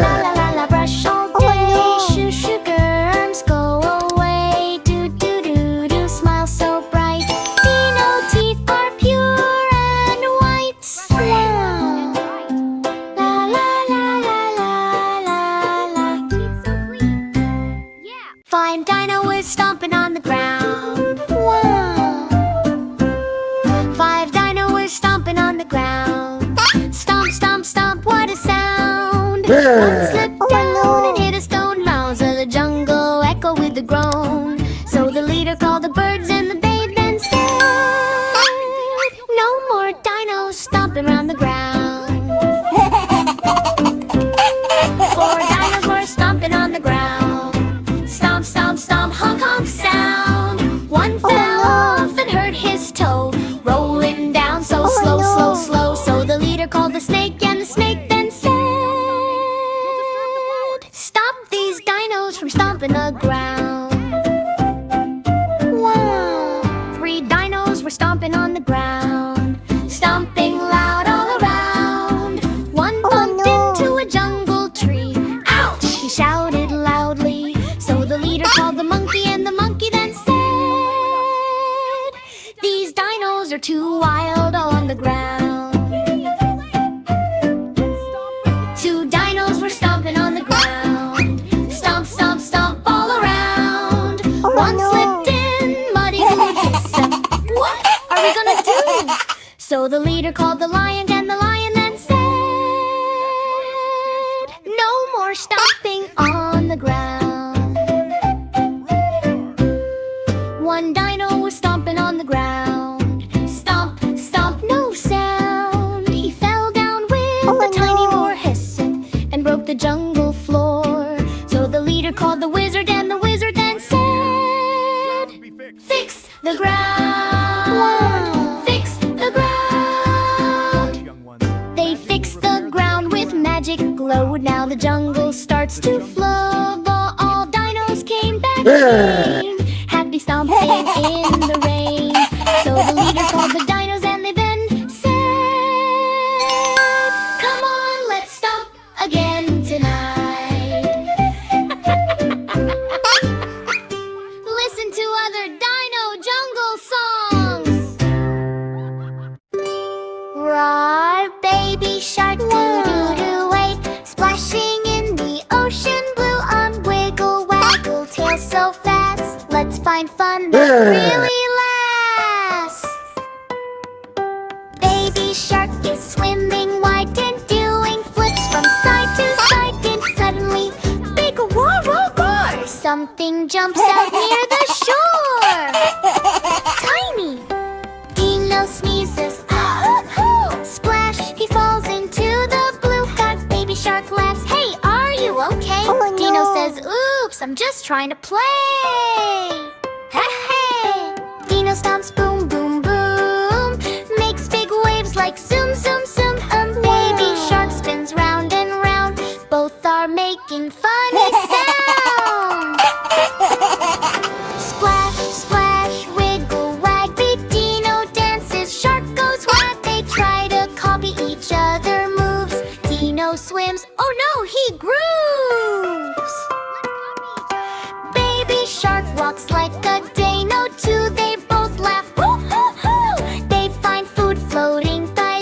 la la la, brush all day. Shoo shoo germs, go away. Do do do do, smile so bright. Dino teeth are pure and white. Wow. La la la la la la la. Find Dino is stomping on the ground. Wow. 5 Dino is stomping on the ground. Stomp, stomp, stomp, what a sound. One slipped down and hit a stone. Miles of the jungle echo with a groan. So the leader called the birds and the babe and said, no more dinos stomping around the ground. 4 dinos were stomping on the ground. Stomp, stomp, stomp, honk, honk sound. One fell off and hurt his toe, rolling down so slow, slow, slow. So the leader called the snake, and the snake then said, stop these dinos from stomping the ground. Wow. 3 dinos were stomping on the ground, stomping loud all around. One bumped into a jungle tree. Ouch! He shouted loudly. So the leader called the monkey, and the monkey then said, these dinos are too wild on the ground. 2 dinos were stomping on the ground. Stomp, stomp, stomp all around. One slipped in muddy boots. What are we gonna do? So the leader called the lion, and the lion then said, no more stomping on the ground. 1 dino was stomping on the ground. Stomp, stomp, no sound. He fell down with a tiny roar hissing and broke the jungle floor. So the leader called the wizard, and the wizard then said, fix the ground. Fix the ground. They fixed the ground with magic glow. Now the jungle starts to flow. All dinos came back again, happy stomping in the rain. So the leader called the dinos, and they then said, come on, let's stomp again tonight. Listen to other dino jungle songs. Roar, baby shark, doo-doo-doo, wait. Splashing in the ocean blue on wiggle waggle tail so fast. Let's find fun that really lasts. Baby shark is swimming wide and doing flips from side to side. And suddenly, big roar, roar, roar! Something jumps out near the shore. Tiny. Dino sneezes. Splash, he falls into the blue. Got baby shark laughs. Hey, are you okay? Dino says, oops, I'm just trying to play. Hey! Dino stomps, boom, boom, boom. Makes big waves like zoom, zoom, zoom. Baby shark spins round and round. Both are making funny sounds. Splash, splash, wiggle, wag. Big Dino dances, shark goes whack. They try to copy each other moves. Dino swims, oh no, he grooves. Baby shark walks like a Dino too. They both laugh, hoo, hoo, hoo. They find food floating by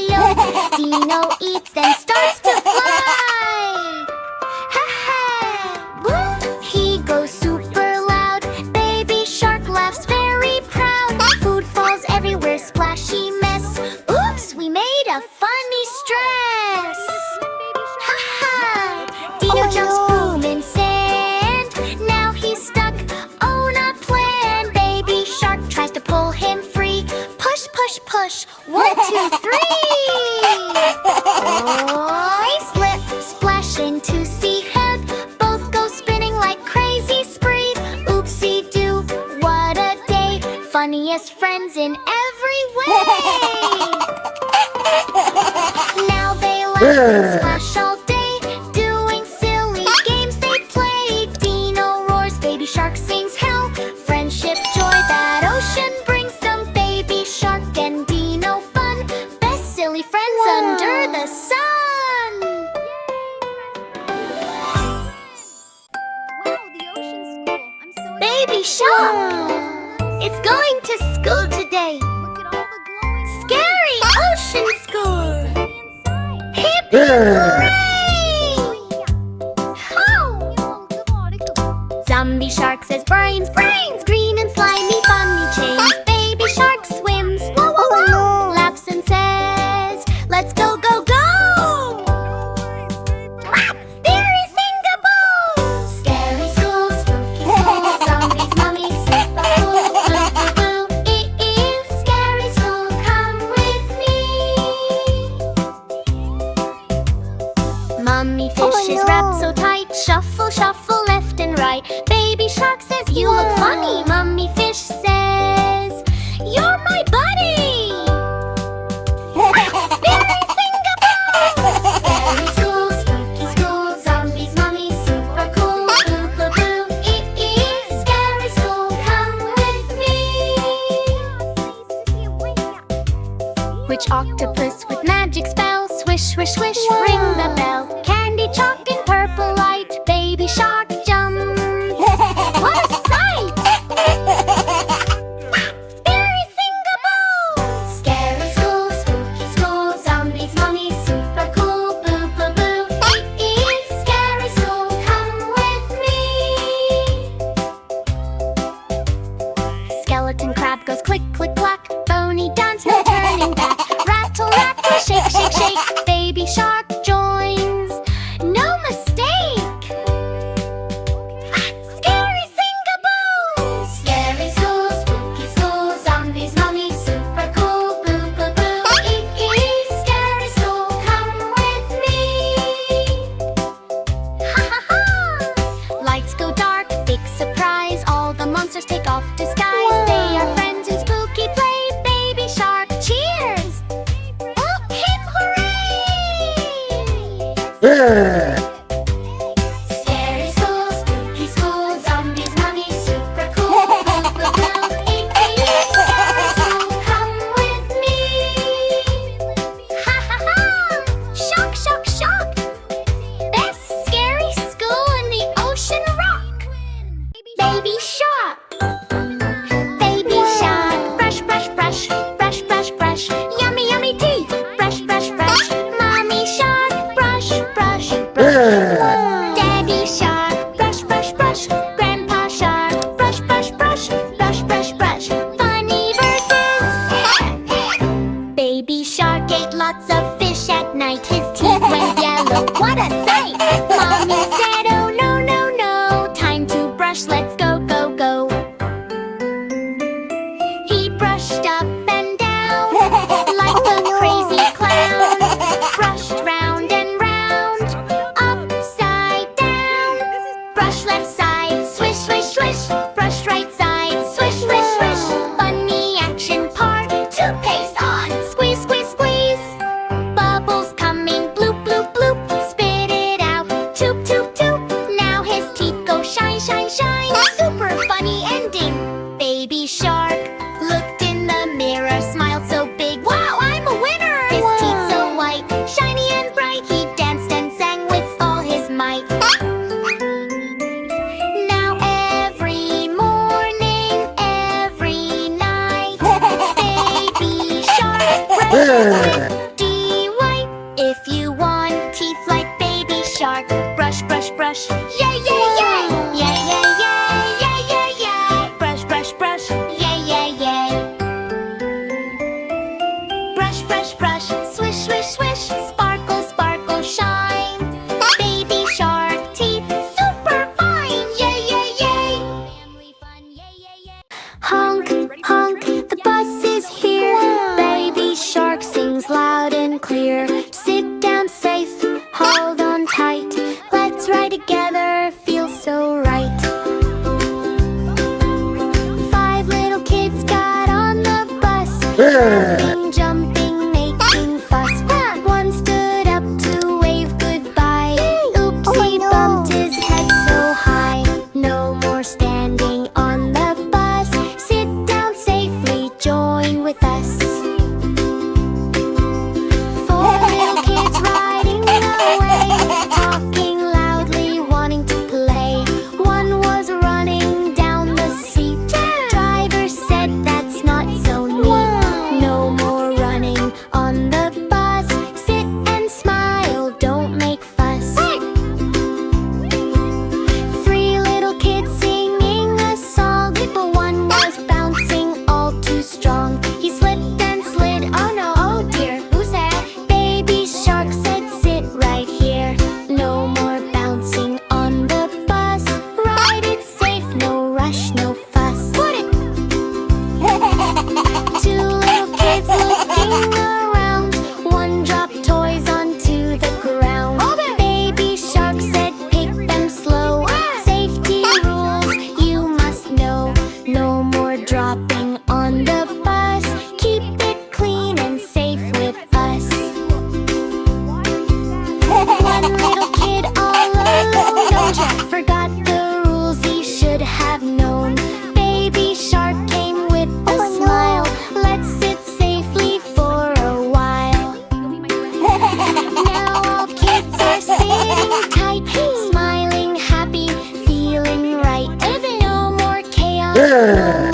Dino eats, then starts to fly. Ha ha! Woo! He goes super loud. Baby shark laughs very proud. Food falls everywhere, splashy mess. Oops, we made a funny stress. Ha ha! Dino jumps, boom, in sand. Now he's stuck on a plan. Baby shark tries to pull him free. Push, push, push. 1, 2, 3. I slip, splash into sea head. Both go spinning like crazy spree. Oopsie doo, what a day. Funniest friends in every way. Now they laugh and splash all day, doing silly games they play. Dino roars, baby shark sings help. Friendship, joy, that ocean brings them. Baby shark and Dino fun. Best silly friends under the sun. Baby Shark! It's going to school today. Scary ocean school! Hip hooray! Zombie shark says brains, brains, green and slimy, funny chains. Baby shark swims, whoa, whoa, whoa, laughs and says, let's go, go, go! Scary singaboo! Scary school, spooky school, zombies, mummies, super cool, boo, boo, boo. It is scary school, come with me. Mummy fish is wrapped so tight, shuffle, shuffle, left and right. Baby shark says, you look funny. Mummy fish says, you're my buddy. Scary singaboo! Scary school, spooky school, zombies, mummies, super cool, boo, boo, boo. It is scary school, come with me. Which octopus with magic spell, swish, swish, swish, ring the bell. Candy chalk and purple light, baby shark jumps. What a sight! Scary singaboo! Scary school, spooky school, zombies, mummies, super cool, boo, boo, boo. It is scary school, come with me. Skeleton crab goes click, click, clack. Bony dance, no turning back. Rattle, rattle, shake, shake, shake. Baby shark joins. No mistake! Scary singaboo! Scary school, spooky school, zombies, mummies, super cool, boo, boo, boo. It is scary school, come with me. Ha ha ha! Lights go dark, big surprise. All the monsters take off disguise. They are friends in spooky play. Baby shark cheers! Oh, hip hooray! Scary school, spooky school, zombies, mummies, super cool, boo, boo, boo. It is scary school, come with me. Ha ha ha! Shock, shock, shock! Best scary school in the ocean rock. Baby shark. Baby shark. Brush, brush, brush, brush, brush, brush. Yummy, yummy teeth. Brush, brush, brush. Mommy shark. Brush, brush, brush. Daddy shark. Brush, brush, brush. Grandpa shark. Brush, brush, brush. Brush, brush, brush. Funny verses. Baby shark ate lots of fish at night. His teeth went yellow. What a sight! Mommy said, oh no, no, no. Time to brush. Let's go, go, go. He brushed up and down like a crazy clown. Brushed round and round, upside down. Brush left side, swish, swish, swish. Brush right side, swish, swish, swish. Funny action part, toothpaste on. Squeeze, squeeze, squeeze. Bubbles coming, bloop, bloop, bloop. Spit it out, toop, toop, toop. Now his teeth go shine, shine, shine. Super funny ending. Baby shark looked in the mirror, smiled so big. Wow, I'm a winner! His teeth so white, shiny and bright. He danced and sang with all his might. Now every morning, every night, baby shark brushes with D-White. If you want teeth like baby shark, brush, brush, brush. Yay, yay, yay! Yay, yay, yay! Yay, yay, yay! Brush, brush, brush. Yay, yay, yay! Brush, brush, brush. Swish, swish, swish. Sparkle, sparkle, shine. Baby shark teeth, super fine. Yay, yay, yay! Family fun, yay, yay, yay! Honk, honk, the bus is here. Baby shark sings loud and clear. Sit down safe, hold on tight. Let's ride together, feels so right. 5 little kids got on the bus. Laughing, jumping, making fuss. One stood up to wave goodbye. Oops, he bumped his head so high. No more standing on the bus. Sit down safely, join with us. 4 little kids riding away, talking loudly, wanting to play. One was running down the Preschool.